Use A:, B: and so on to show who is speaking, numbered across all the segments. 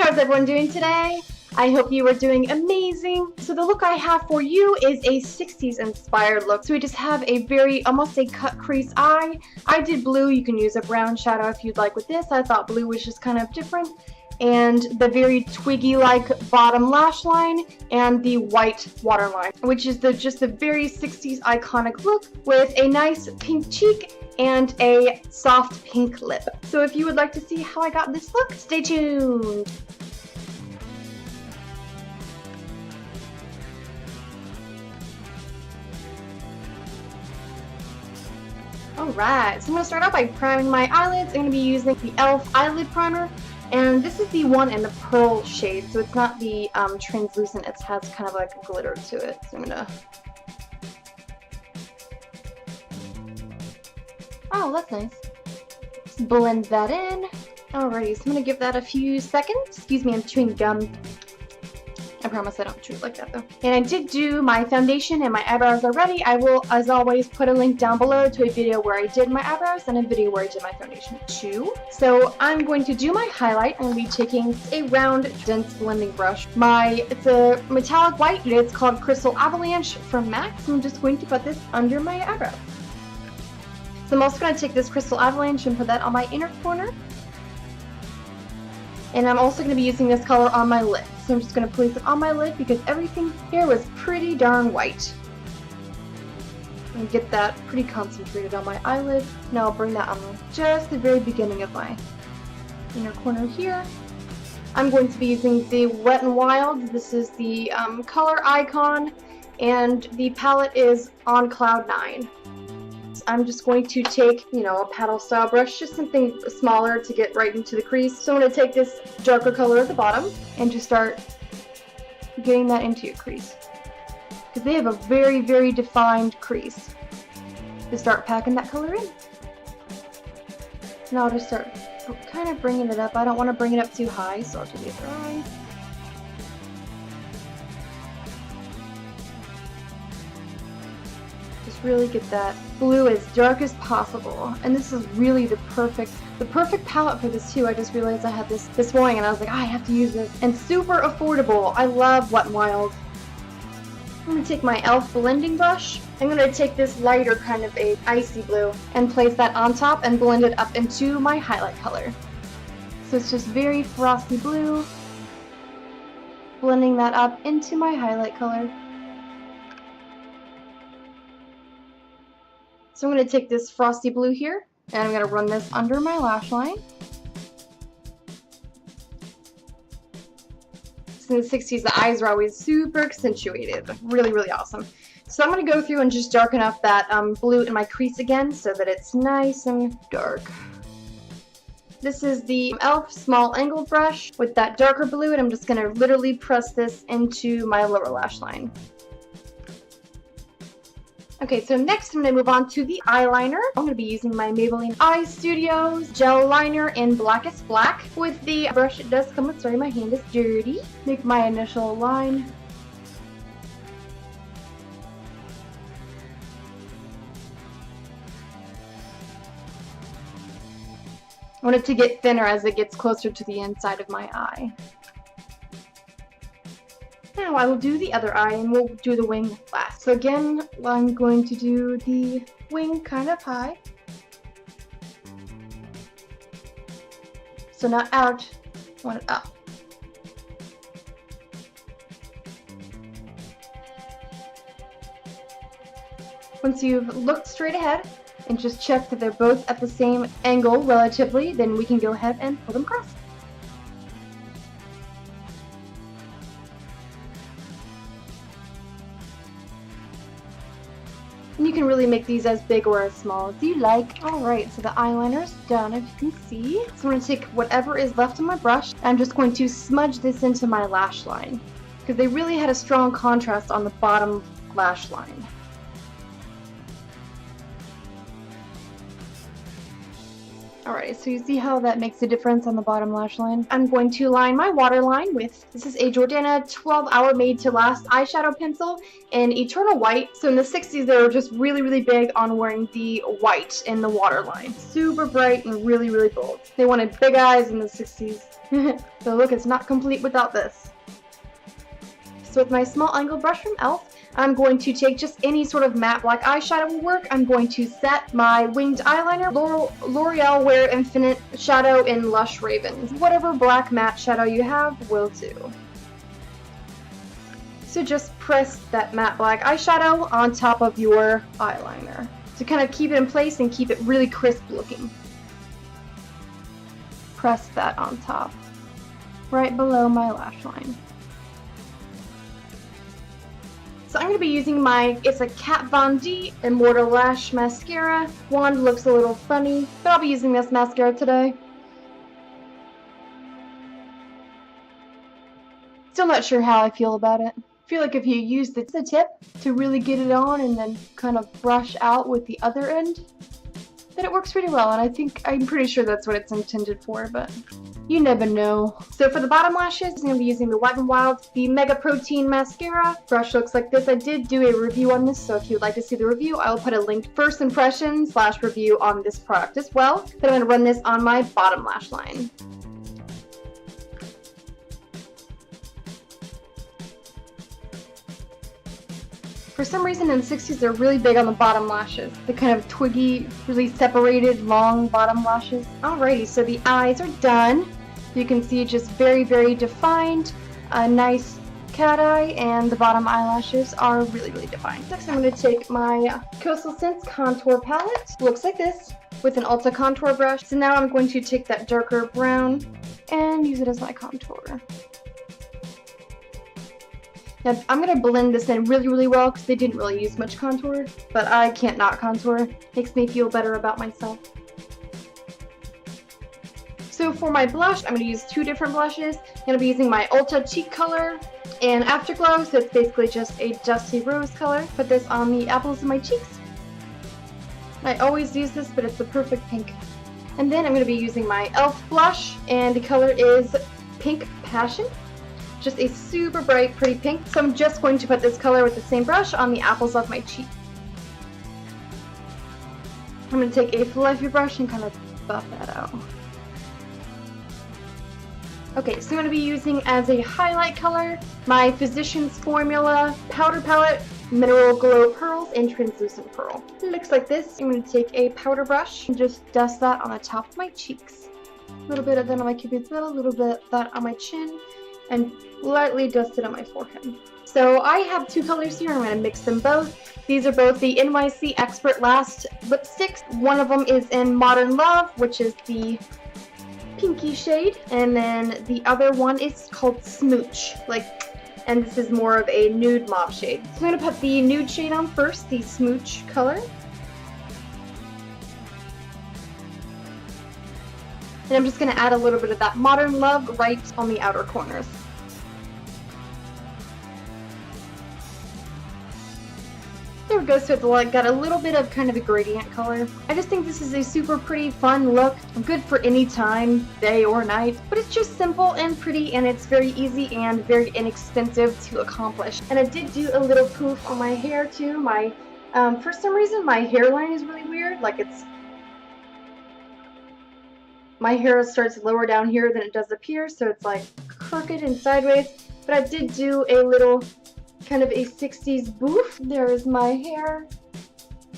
A: How's everyone doing today? I hope you are doing amazing. So the look I have for you is a 60s inspired look. So we just have a very, almost a cut crease eye. I did blue. You can use a brown shadow if you'd like with this. I thought blue was just kind of different. And the very twiggy-like bottom lash line and the white waterline, which is just a very 60s iconic look with a nice pink cheek and a soft pink lip. So if you would like to see how I got this look, stay tuned. Alright, so I'm going to start out by priming my eyelids. I'm going to be using the e.l.f. eyelid primer. And this is the one in the pearl shade, so it's not the translucent, it has kind of like a glitter to it. So I'm gonna... Oh, that's nice. Just blend that in. Alrighty, so I'm gonna give that a few seconds. Excuse me, I'm chewing gum. I promise I don't chew it like that though. And I did do my foundation and my eyebrows already. I will, as always, put a link down below to a video where I did my eyebrows and a video where I did my foundation too. So I'm going to do my highlight. I'm going to be taking a round, dense blending brush. It's a metallic white. It's called Crystal Avalanche from MAC. So I'm just going to put this under my eyebrow. So I'm also going to take this Crystal Avalanche and put that on my inner corner. And I'm also going to be using this color on my lid. So I'm just going to place it on my lid because everything here was pretty darn white. And get that pretty concentrated on my eyelid. Now I'll bring that on just the very beginning of my inner corner here. I'm going to be using the Wet n Wild. This is the color icon, and the palette is On Cloud 9. I'm just going to take, a paddle style brush, just something smaller to get right into the crease. So I'm going to take this darker color at the bottom and just start getting that into your crease. Because they have a very, very defined crease. Just start packing that color in. Now I'll just start kind of bringing it up. I don't want to bring it up too high, so I'll do the other eye. Really get that blue as dark as possible, and this is really the perfect palette for this too. I just realized I had this morning and I was like, I have to use this, and super affordable. I love Wet n Wild. I'm going to take my e.l.f. blending brush. I'm going to take this lighter kind of a icy blue and place that on top and blend it up into my highlight color. So it's just very frosty blue, blending that up into my highlight color. So I'm going to take this frosty blue here, and I'm going to run this under my lash line. So in the 60s, the eyes are always super accentuated. Really, really awesome. So I'm going to go through and just darken up that blue in my crease again so that it's nice and dark. This is the e.l.f. small angled brush with that darker blue, and I'm just going to literally press this into my lower lash line. Okay, so next I'm going to move on to the eyeliner. I'm going to be using my Maybelline Eye Studio gel liner in Blackest Black. With the brush it does come with, sorry, my hand is dirty. Make my initial line. I want it to get thinner as it gets closer to the inside of my eye. Now I will do the other eye, and we'll do the wing last. So again, I'm going to do the wing kind of high. So not out, I want it up. Once you've looked straight ahead and just check that they're both at the same angle relatively, then we can go ahead and pull them across. And you can really make these as big or as small as you like. Alright, so the eyeliner's done, if you can see. So I'm going to take whatever is left on my brush. I'm just going to smudge this into my lash line, because they really had a strong contrast on the bottom lash line. Alright, so you see how that makes a difference on the bottom lash line? I'm going to line my waterline with, this is a Jordana 12-hour made to last eyeshadow pencil in Eternal White. So in the 60s, they were just really, really big on wearing the white in the waterline. Super bright and really, really bold. They wanted big eyes in the 60s. The look is not complete without this. So with my small angle brush from e.l.f., I'm going to take just any sort of matte black eyeshadow will work. I'm going to set my winged eyeliner, L'Oreal Wear Infinite shadow in Lush Raven. Whatever black matte shadow you have will do. So just press that matte black eyeshadow on top of your eyeliner to kind of keep it in place and keep it really crisp looking. Press that on top, right below my lash line. So I'm going to be using it's a Kat Von D Immortal Lash Mascara. Wand looks a little funny, but I'll be using this mascara today. Still not sure how I feel about it. I feel like if you use the tip to really get it on and then kind of brush out with the other end, then it works pretty well, and I'm pretty sure that's what it's intended for, but you never know. So for the bottom lashes, I'm going to be using the Wet n Wild, the Mega Protein Mascara. Brush looks like this. I did do a review on this, so if you'd like to see the review, I will put a linked first impression / review on this product as well. But I'm going to run this on my bottom lash line. For some reason in the 60s, they're really big on the bottom lashes. The kind of twiggy, really separated, long bottom lashes. Alrighty, so the eyes are done. You can see just very, very defined, a nice cat eye, and the bottom eyelashes are really, really defined. Next, I'm going to take my Costal Scents Contour Palette. Looks like this, with an Ulta contour brush. So now I'm going to take that darker brown and use it as my contour. Now, I'm going to blend this in really, really well because they didn't really use much contour, but I can't not contour. Makes me feel better about myself. So for my blush, I'm going to use two different blushes. I'm going to be using my Ulta Cheek Color and Afterglow, so it's basically just a dusty rose color. Put this on the apples of my cheeks. I always use this, but it's the perfect pink. And then I'm going to be using my e.l.f. blush, and the color is Pink Passion. Just a super bright, pretty pink. So I'm just going to put this color with the same brush on the apples of my cheek. I'm going to take a fluffy brush and kind of buff that out. Okay, so I'm going to be using as a highlight color my Physicians Formula Powder Palette, Mineral Glow Pearls, and Translucent Pearl. It looks like this. I'm going to take a powder brush and just dust that on the top of my cheeks. A little bit of that on my cupid's bow, a little bit of that on my chin, and lightly dust it on my forehead. So I have two colors here. I'm going to mix them both. These are both the NYC Expert Last Lipsticks. One of them is in Modern Love, which is the pinky shade, and then the other one is called Smooch, and this is more of a nude mauve shade. So I'm going to put the nude shade on first, the Smooch color. And I'm just going to add a little bit of that Modern Love right on the outer corners. There we go, so it's got a little bit of kind of a gradient color. I just think this is a super pretty, fun look. Good for any time, day or night. But it's just simple and pretty, and it's very easy and very inexpensive to accomplish. And I did do a little poof on my hair too. For some reason, my hairline is really weird. My hair starts lower down here than it does up here, so it's like crooked and sideways. But I did do a little kind of a 60s boof. There is my hair.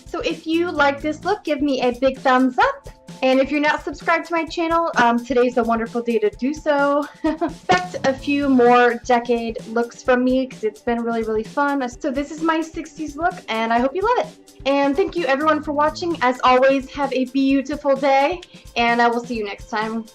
A: So if you like this look, give me a big thumbs up. And if you're not subscribed to my channel, today's a wonderful day to do so. Expect a few more decade looks from me because it's been really, really fun. So this is my 60s look, and I hope you love it. And thank you everyone for watching. As always, have a beautiful day, and I will see you next time.